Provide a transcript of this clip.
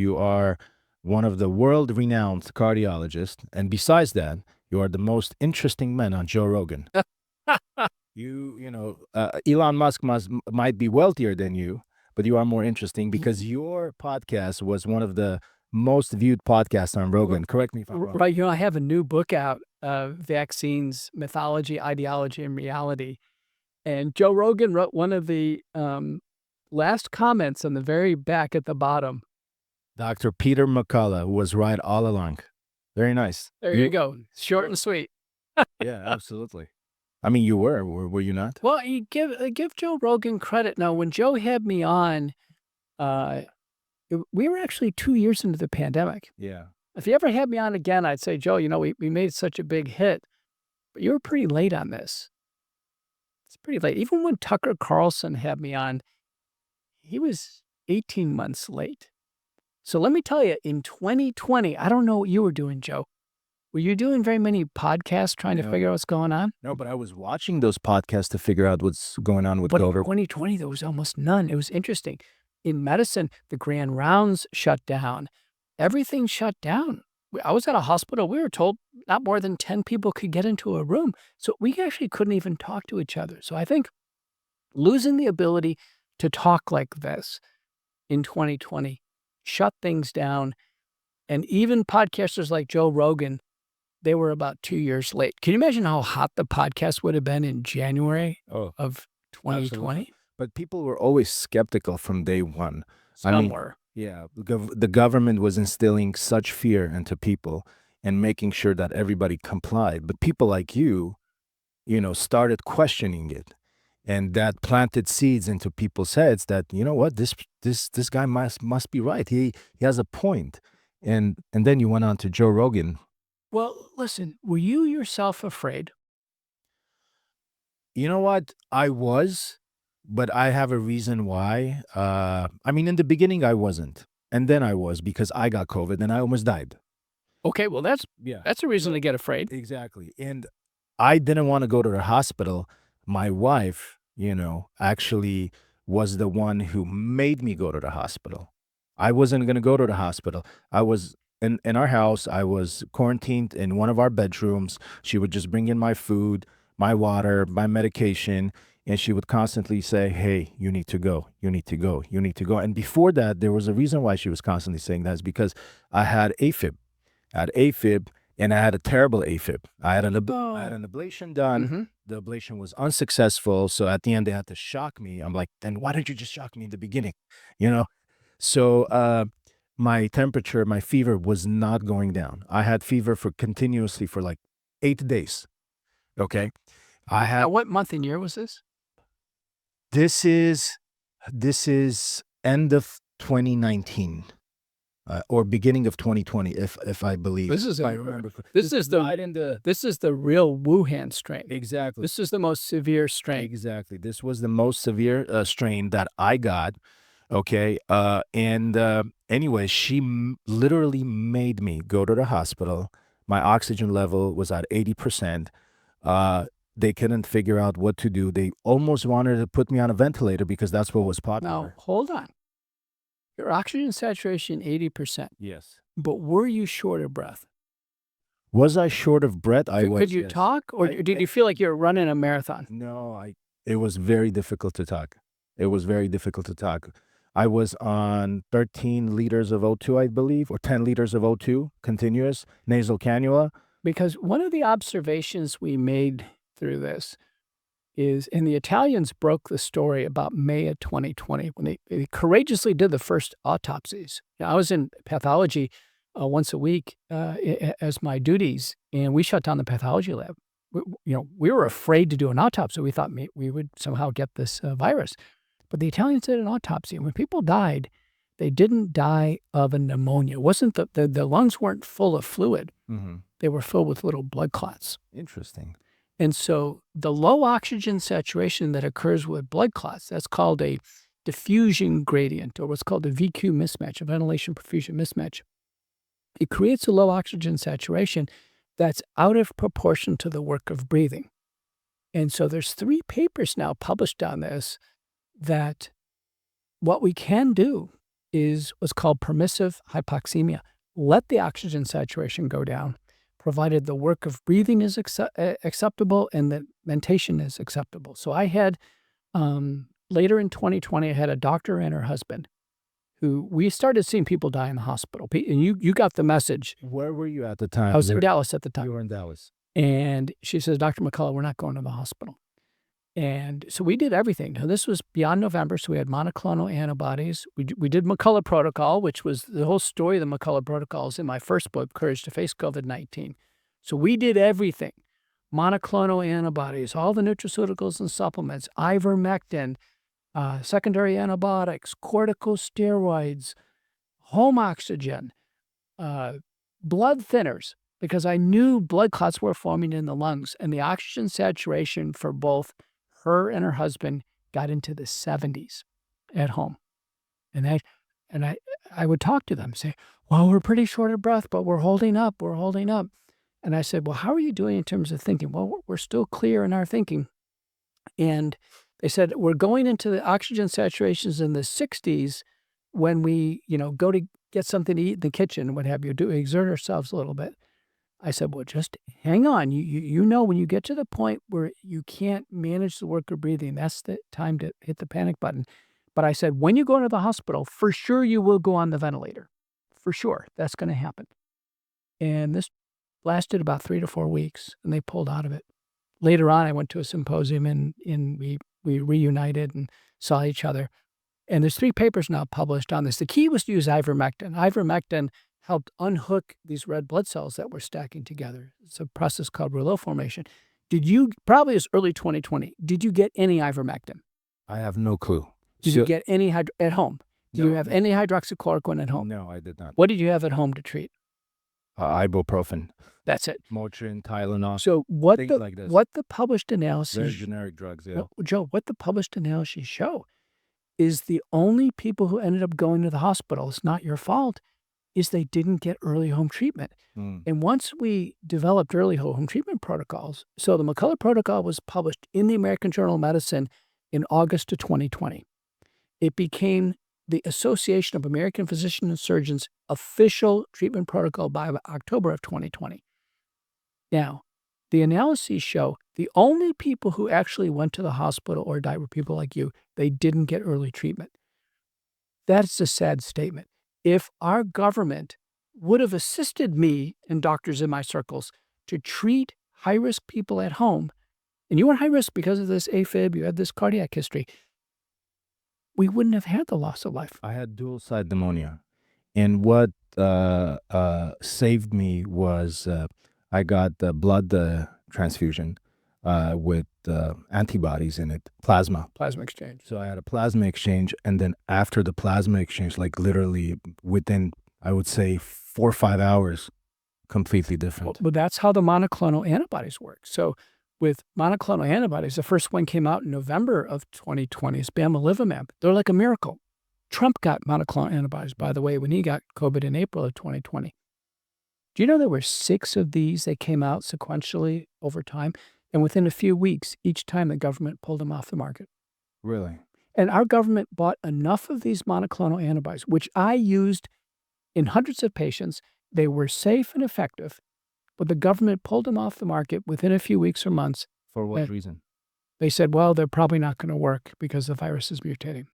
You are one of the world-renowned cardiologists, and besides that, you are the most interesting man on Joe Rogan. Elon Musk might be wealthier than you, but you are more interesting because your podcast was one of the most viewed podcasts on Rogan. Correct me if I'm wrong. Right. I have a new book out, Vaccines, Mythology, Ideology, and Reality. And Joe Rogan wrote one of the last comments on the very back at the bottom. Dr. Peter McCullough was right all along. Very nice. There you go. Short and sweet. Yeah, absolutely. I mean, you were you not? Well, you give Joe Rogan credit. Now, when Joe had me on, we were actually 2 years into the pandemic. Yeah. If you ever had me on again, I'd say, Joe, we made such a big hit, but you were pretty late on this. It's pretty late. Even when Tucker Carlson had me on, he was 18 months late. So let me tell you, in 2020, I don't know what you were doing, Joe. Were you doing very many podcasts trying to figure out what's going on? No, but I was watching those podcasts to figure out what's going on with But COVID. in 2020, there was almost none. It was interesting. In medicine, the grand rounds shut down. Everything shut down. I was at a hospital. We were told not more than 10 people could get into a room. So we actually couldn't even talk to each other. So I think losing the ability to talk like this in 2020 shut things down. And even podcasters like Joe Rogan, they were about 2 years late. Can you imagine how hot the podcast would have been in January of 2020? Absolutely. But people were always skeptical from day one. Some were. Yeah, the government was instilling such fear into people and making sure that everybody complied. But people like you started questioning it. And that planted seeds into people's heads that, you know what, this guy must be right. He has a point. And then you went on to Joe Rogan. Well, listen, were you yourself afraid? You know what? I was, but I have a reason why. I mean, in the beginning, I wasn't. And then I was because I got COVID and I almost died. Okay, well, that's a reason to get afraid. Exactly. And I didn't want to go to the hospital. My wife, actually was the one who made me go to the hospital. I wasn't going to go to the hospital. I was in our house. I was quarantined in one of our bedrooms. She would just bring in my food, my water, my medication, and she would constantly say, hey, you need to go, you need to go, you need to go. And before that, there was a reason why she was constantly saying that is because I had AFib. And I had a terrible AFib. I had an ablation done. Mm-hmm. The ablation was unsuccessful. So at the end, they had to shock me. I'm like, then why didn't you just shock me in the beginning? So my temperature, my fever was not going down. I had fever continuously for like 8 days. Okay. Now, what month and year was this? This is end of 2019. Or beginning of 2020, if I believe. If I remember. This is the real Wuhan strain. Exactly. This is the most severe strain. Exactly. This was the most severe strain that I got. Okay. Anyway, she literally made me go to the hospital. My oxygen level was at 80%. They couldn't figure out what to do. They almost wanted to put me on a ventilator because that's what was popular. Now, hold on. Your oxygen saturation, 80%. Yes. But were you short of breath? Was I short of breath? I was. Could you talk, or did you feel like you were running a marathon? No, it was very difficult to talk. It was very difficult to talk. I was on 13 liters of O2, I believe, or 10 liters of O2, continuous nasal cannula. Because one of the observations we made through this is, and the Italians broke the story about May of 2020 when they courageously did the first autopsies. Now, I was in pathology once a week as my duties, and we shut down the pathology lab. We were afraid to do an autopsy. We thought we would somehow get this virus. But the Italians did an autopsy, and when people died, they didn't die of a pneumonia. It wasn't the lungs weren't full of fluid. Mm-hmm. They were filled with little blood clots. Interesting. And so the low oxygen saturation that occurs with blood clots, that's called a diffusion gradient, or what's called a VQ mismatch, a ventilation perfusion mismatch. It creates a low oxygen saturation that's out of proportion to the work of breathing. And so there's 3 papers now published on this, that what we can do is what's called permissive hypoxemia. Let the oxygen saturation go down, provided the work of breathing is acceptable and the mentation is acceptable. So I had, later in 2020, I had a doctor and her husband who we started seeing people die in the hospital. And you got the message. Where were you at the time? I was in Dallas at the time. You were in Dallas. And she says, Dr. McCullough, we're not going to the hospital. And so we did everything. Now, this was beyond November, so we had monoclonal antibodies. We did McCullough protocol, which was the whole story of the McCullough protocol is in my first book, Courage to Face COVID-19. So we did everything. Monoclonal antibodies, all the nutraceuticals and supplements, ivermectin, secondary antibiotics, corticosteroids, home oxygen, blood thinners, because I knew blood clots were forming in the lungs, and the oxygen saturation for both her and her husband got into the 70s at home. And I would talk to them, say, well, we're pretty short of breath, but we're holding up, we're holding up. And I said, well, how are you doing in terms of thinking? Well, we're still clear in our thinking. And they said, we're going into the oxygen saturations in the 60s when we, go to get something to eat in the kitchen, what have you, exert ourselves a little bit. I said, well, just hang on. You know, when you get to the point where you can't manage the work of breathing, that's the time to hit the panic button. But I said, when you go into the hospital, for sure you will go on the ventilator. For sure. That's going to happen. And this lasted about 3 to 4 weeks, and they pulled out of it. Later on, I went to a symposium, and we reunited and saw each other. And there's 3 papers now published on this. The key was to use ivermectin. Ivermectin helped unhook these red blood cells that were stacking together. It's a process called rouleau formation. Probably as early 2020, did you get any ivermectin? I have no clue. Did you get any at home? Do you have any hydroxychloroquine at home? No, I did not. What did you have at home to treat? Ibuprofen. That's it. Motrin, Tylenol. So what like this. what the published analysis... Very generic drugs, yeah. Joe, what the published analyses show is the only people who ended up going to the hospital, it's not your fault, is they didn't get early home treatment. And once we developed early home treatment protocols, so the McCullough protocol was published in the American Journal of Medicine in August of 2020. It became the Association of American Physicians and Surgeons official treatment protocol by October of 2020. Now, the analyses show the only people who actually went to the hospital or died were people like you. They didn't get early treatment. That's a sad statement. If our government would have assisted me and doctors in my circles to treat high-risk people at home, and you were high risk because of this AFib, you had this cardiac history, we wouldn't have had the loss of life. I had dual-side pneumonia. And what saved me was I got the blood transfusion with antibodies in it, plasma. Plasma exchange. So I had a plasma exchange, and then after the plasma exchange, like literally within, I would say, 4 or 5 hours, completely different. But that's how the monoclonal antibodies work. So with monoclonal antibodies, the first one came out in November of 2020, is bamlanivimab. They're like a miracle. Trump got monoclonal antibodies, by the way, when he got COVID in April of 2020. Do you know there were 6 of these that came out sequentially over time? And within a few weeks, each time the government pulled them off the market. Really? And our government bought enough of these monoclonal antibodies, which I used in hundreds of patients. They were safe and effective, but the government pulled them off the market within a few weeks or months. For what reason? They said, well, they're probably not going to work because the virus is mutating.